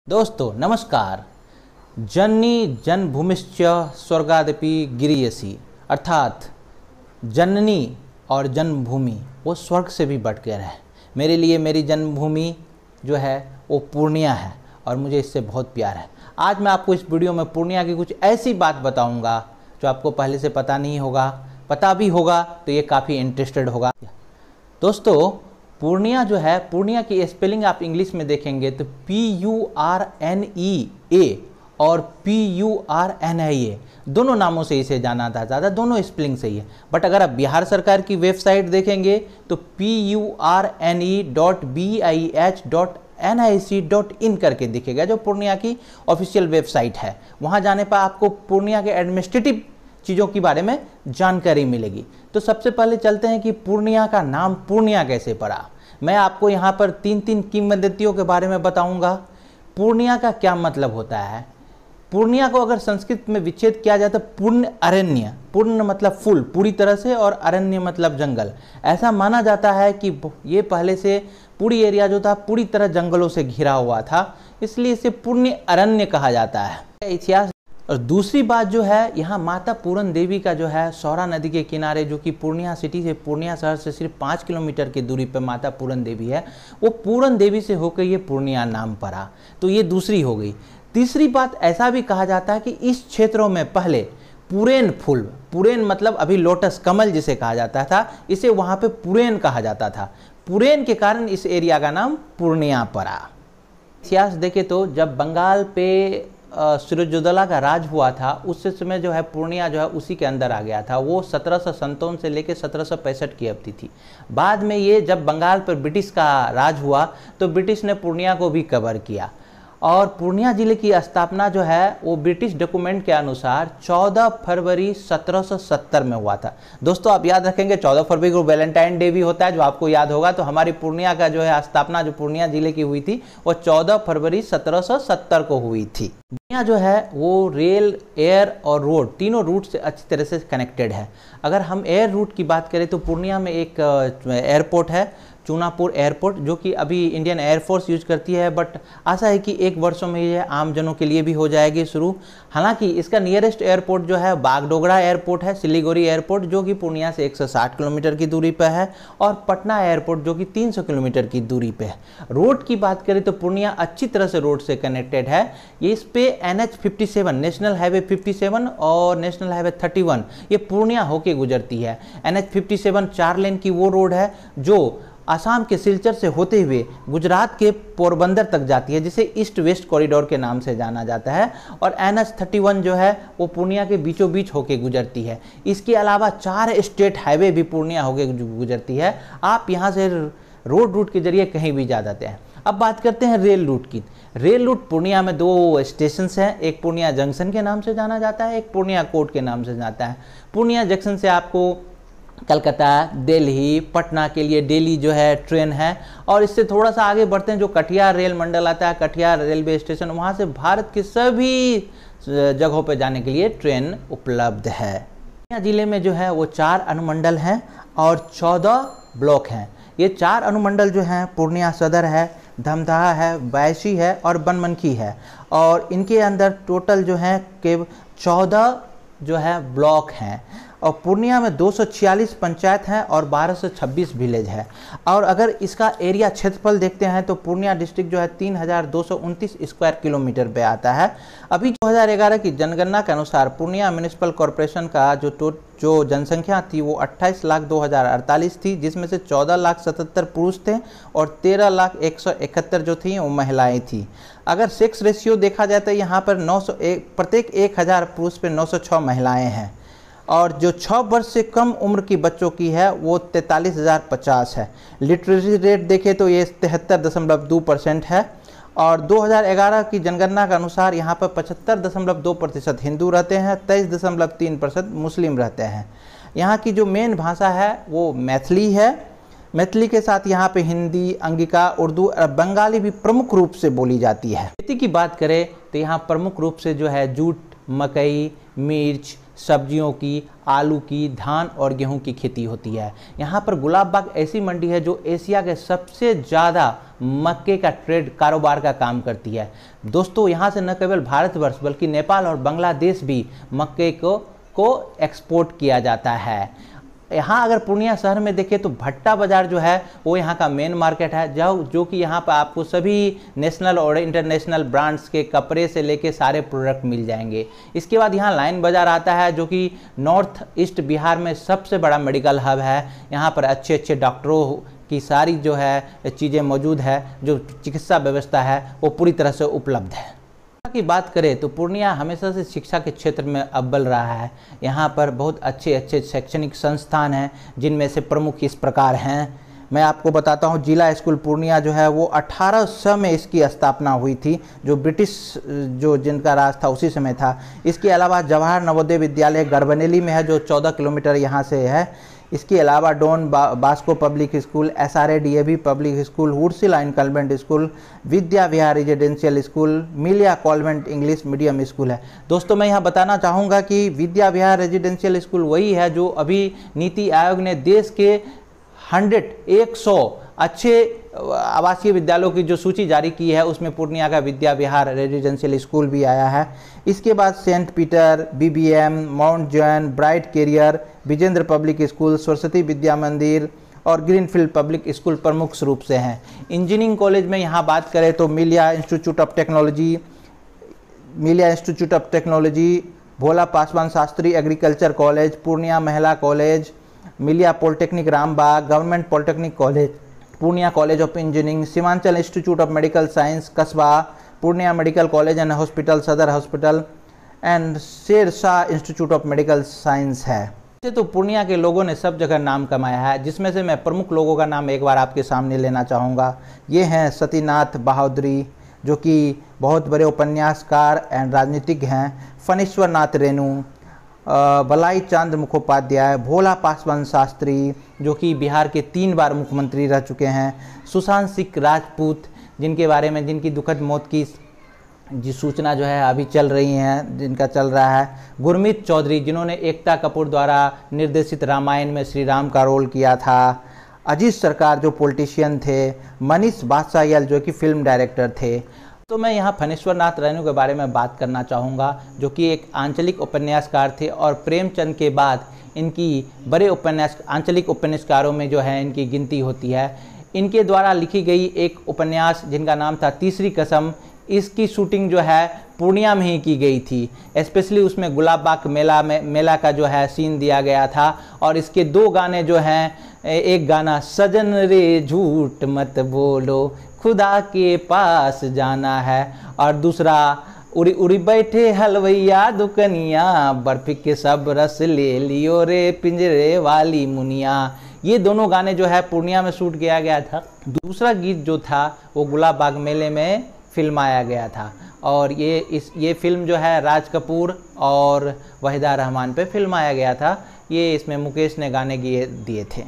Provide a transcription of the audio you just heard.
दोस्तों नमस्कार। जननी जन्मभूमिश्च स्वर्गादपि गिरीयसी, अर्थात जननी और जन्मभूमि वो स्वर्ग से भी बढ़कर है। मेरे लिए मेरी जन्मभूमि जो है वो पूर्णिया है और मुझे इससे बहुत प्यार है। आज मैं आपको इस वीडियो में पूर्णिया की कुछ ऐसी बात बताऊंगा जो आपको पहले से पता नहीं होगा, पता भी होगा तो ये काफ़ी इंटरेस्टेड होगा। दोस्तों पूर्णिया जो है, पूर्णिया की स्पेलिंग आप इंग्लिश में देखेंगे तो PURNEA और PURNIA दोनों नामों से इसे जाना था ज़्यादा, दोनों स्पेलिंग सही है। बट अगर आप बिहार सरकार की वेबसाइट देखेंगे तो PURNE.BIH.NIC.in करके दिखेगा, जो पूर्णिया की ऑफिशियल वेबसाइट है। वहाँ जाने पर आपको पूर्णिया के एडमिनिस्ट्रेटिव चीज़ों के बारे में जानकारी मिलेगी। तो सबसे पहले चलते हैं कि पूर्णिया का नाम पूर्णिया कैसे पड़ा। मैं आपको यहाँ पर तीन किंवदंतियों के बारे में बताऊंगा। पूर्णिया का क्या मतलब होता है। पूर्णिया को अगर संस्कृत में विच्छेद किया जाए तो पूर्ण अरण्य, पूर्ण मतलब फुल पूरी तरह से, और अरण्य मतलब जंगल। ऐसा माना जाता है कि ये पहले से पूरी एरिया जो था पूरी तरह जंगलों से घिरा हुआ था, इसलिए इसे पूर्ण अरण्य कहा जाता है। इतिहास। और दूसरी बात जो है, यहाँ माता पूरन देवी का जो है सौरा नदी के किनारे, जो कि पूर्णिया सिटी से, पूर्णिया शहर से सिर्फ 5 किलोमीटर की दूरी पर माता पूरन देवी है, वो पूरन देवी से होकर ये पूर्णिया नाम पड़ा। तो ये दूसरी हो गई। तीसरी बात, ऐसा भी कहा जाता है कि इस क्षेत्रों में पहले पुरेन फूल, पुरेन मतलब अभी लोटस कमल जिसे कहा जाता था, इसे वहाँ पे पुरेन कहा जाता था। पुरेन के कारण इस एरिया का नाम पूर्णिया पड़ा। इतिहास देखें तो जब बंगाल पे सिराजुद्दौला का राज हुआ था, उस समय जो है पूर्णिया जो है उसी के अंदर आ गया था। वो 1757 से लेकर 1765 की अवधि थी। बाद में ये जब बंगाल पर ब्रिटिश का राज हुआ तो ब्रिटिश ने पूर्णिया को भी कवर किया, और पूर्णिया जिले की स्थापना जो है वो ब्रिटिश डॉक्यूमेंट के अनुसार 14 फरवरी 1770 में हुआ था। दोस्तों आप याद रखेंगे 14 फरवरी को वैलेंटाइन डे भी होता है, जो आपको याद होगा। तो हमारी पूर्णिया का जो है स्थापना जो पूर्णिया जिले की हुई थी वो 14 फरवरी 1770 को हुई थी। पूर्णिया जो है वो रेल, एयर और रोड तीनों रूट से अच्छी तरह से कनेक्टेड है। अगर हम एयर रूट की बात करें तो पूर्णिया में एक एयरपोर्ट है, चूनापुर एयरपोर्ट, जो कि अभी इंडियन एयरफोर्स यूज करती है। बट आशा है कि एक वर्षों में ये आम जनों के लिए भी हो जाएगी शुरू। हालांकि इसका नियरेस्ट एयरपोर्ट जो है बागडोगरा एयरपोर्ट है, सिलीगुड़ी एयरपोर्ट जो कि पूर्णिया से 160 किलोमीटर की दूरी पर है, और पटना एयरपोर्ट जो कि 300 किलोमीटर की दूरी पे है। रोड की बात करें तो पूर्णिया अच्छी तरह से रोड से कनेक्टेड है। ये इस पे NH57, नेशनल हाईवे 57 और नेशनल हाईवे 31 ये पूर्णिया होके गुजरती है। NH57 4 लेन की वो रोड है जो आसाम के सिलचर से होते हुए गुजरात के पोरबंदर तक जाती है, जिसे ईस्ट वेस्ट कॉरिडोर के नाम से जाना जाता है। और NH31 जो है वो पूर्णिया के बीचों बीच होके गुजरती है। इसके अलावा 4 स्टेट हाईवे भी पूर्णिया होके गुजरती है। आप यहाँ से रोड रूट के जरिए कहीं भी जा जाते हैं। अब बात करते हैं रेल रूट की। रेल रूट पूर्णिया में 2 स्टेशन हैं, एक पूर्णिया जंक्शन के नाम से जाना जाता है, एक पूर्णिया कोर्ट के नाम से जाता है। पूर्णिया जंक्शन से आपको कलकत्ता, दिल्ली, पटना के लिए डेली जो है ट्रेन है। और इससे थोड़ा सा आगे बढ़ते हैं, जो कटिहार रेल मंडल आता है, कटिहार रेलवे स्टेशन, वहाँ से भारत के सभी जगहों पर जाने के लिए ट्रेन उपलब्ध है। पूर्णिया जिले में जो है वो 4 अनुमंडल हैं और 14 ब्लॉक हैं। ये 4 अनुमंडल जो हैं, पूर्णिया सदर है, धमदाहा है, बैसी है और बनमनखी है। और इनके अंदर टोटल जो है केवल 14 जो है ब्लॉक हैं। और पूर्णिया में 246 पंचायत हैं और 1226 विलेज है। और अगर इसका एरिया क्षेत्रफल देखते हैं तो पूर्णिया डिस्ट्रिक्ट जो है 3229 स्क्वायर किलोमीटर पे आता है। अभी 2011 की जनगणना के अनुसार पूर्णिया म्यूनिसिपल कॉरपोरेशन का जो जनसंख्या थी वो 28,02,048 थी, जिसमें से 14,77,000 पुरुष थे और 13,01,71 जो थी वो महिलाएं थी। अगर सेक्स रेशियो देखा जाए तो यहाँ पर 901 प्रत्येक 1000 पुरुष पे 906 महिलाएं हैं। और जो 6 वर्ष से कम उम्र की बच्चों की है वो 43,050 है। लिटरेसी रेट देखें तो ये 73.2% है। और 2011 की जनगणना के अनुसार यहाँ पर 75.2% हिंदू रहते हैं, 23.3% मुस्लिम रहते हैं। यहाँ की जो मेन भाषा है वो मैथिली है। मैथिली के साथ यहाँ पे हिंदी, अंगिका, उर्दू और बंगाली भी प्रमुख रूप से बोली जाती है। खेती की बात करें तो यहाँ प्रमुख रूप से जो है जूट, मकई, मिर्च, सब्जियों की, आलू की, धान और गेहूं की खेती होती है। यहाँ पर गुलाब बाग ऐसी मंडी है जो एशिया के सबसे ज़्यादा मक्के का ट्रेड कारोबार का काम करती है। दोस्तों, यहाँ से न केवल भारतवर्ष बल्कि नेपाल और बांग्लादेश भी मक्के को एक्सपोर्ट किया जाता है। यहाँ अगर पूर्णिया शहर में देखें तो भट्टा बाज़ार जो है वो यहाँ का मेन मार्केट है, जो कि यहाँ पर आपको सभी नेशनल और इंटरनेशनल ब्रांड्स के कपड़े से लेके सारे प्रोडक्ट मिल जाएंगे। इसके बाद यहाँ लाइन बाज़ार आता है जो कि नॉर्थ ईस्ट बिहार में सबसे बड़ा मेडिकल हब है। यहाँ पर अच्छे अच्छे डॉक्टरों की सारी जो है चीज़ें मौजूद है, जो चिकित्सा व्यवस्था है वो पूरी तरह से उपलब्ध है। की बात करें तो पूर्णिया हमेशा से शिक्षा के क्षेत्र में अव्वल रहा है। यहाँ पर बहुत अच्छे अच्छे शैक्षणिक संस्थान हैं, जिनमें से प्रमुख इस प्रकार हैं। मैं आपको बताता हूँ, जिला स्कूल पूर्णिया जो है वो 1800 में इसकी स्थापना हुई थी, जो ब्रिटिश जिनका राज था उसी समय था। इसके अलावा जवाहर नवोदय विद्यालय गढ़बनेली में है, जो 14 किलोमीटर यहाँ से है। इसके अलावा Don Bosco public school, SRADAV public school, woodsy line convent school, Vidya Vihar residential school, Millia convent English medium school है। दोस्तों, मैं यहाँ बताना चाहूँगा कि विद्या विहार रेजिडेंशियल स्कूल वही है जो अभी नीति आयोग ने देश के 100 अच्छे आवासीय विद्यालयों की जो सूची जारी की है, उसमें पूर्णिया का विद्या विहार रेजिडेंशियल स्कूल भी आया है। इसके बाद Saint Peter, BBM, Mount John, bright career, Vijendra public school, Saraswati Vidya Mandir और ग्रीनफील्ड पब्लिक स्कूल प्रमुख रूप से हैं। इंजीनियरिंग कॉलेज में यहाँ बात करें तो Millia institute of technology, Bhola Paswan Shastri agriculture college, Purnia Mahila college, Millia polytechnic Rambagh, government polytechnic college, Purnia college of engineering, Seemanchal institute of medical science Kasba, Purnia medical college and hospital, Sadar hospital and Shershah institute of medical science है। तो पूर्णिया के लोगों ने सब जगह नाम कमाया है, जिसमें से मैं प्रमुख लोगों का नाम एक बार आपके सामने लेना चाहूँगा। ये हैं सतीनाथ बहादुरी, जो कि बहुत बड़े उपन्यासकार एंड राजनीतिज्ञ हैं, फणीश्वर नाथ रेणु, बलाई चंद्र मुखोपाध्याय, भोला पासवान शास्त्री, जो कि बिहार के 3 बार मुख्यमंत्री रह चुके हैं, सुशांत सिंह राजपूत, जिनके बारे में जिनकी दुखद मौत की सूचना जो है अभी चल रही हैं, जिनका चल रहा है, गुरमीत चौधरी, जिन्होंने एकता कपूर द्वारा निर्देशित रामायण में श्री राम का रोल किया था, अजीत सरकार जो पॉलिटिशियन थे, मनीष बादशाह जो कि फिल्म डायरेक्टर थे। तो मैं यहाँ फणीश्वर नाथ रेणु के बारे में बात करना चाहूँगा, जो कि एक आंचलिक उपन्यासकार थे और प्रेमचंद के बाद इनकी बड़े आंचलिक उपन्यासकारों में जो है इनकी गिनती होती है। इनके द्वारा लिखी गई एक उपन्यास जिनका नाम था तीसरी कसम, इसकी शूटिंग जो है पूर्णिया में ही की गई थी। स्पेशली उसमें गुलाब बाग मेला का जो है सीन दिया गया था। और इसके 2 गाने जो हैं, एक गाना सजन रे झूठ मत बोलो खुदा के पास जाना है, और दूसरा उड़ी उड़ी बैठे हलवैया दुकनिया, बर्फी के सब रस ले लियो रे पिंजरे वाली मुनिया। ये दोनों गाने जो है पूर्णिया में शूट किया गया था। दूसरा गीत जो था वो गुलाब बाग मेले में फिल्माया गया था, और ये फिल्म जो है राज कपूर और वहीदा रहमान पे फिल्माया गया था। ये इसमें मुकेश ने गाने दिए थे।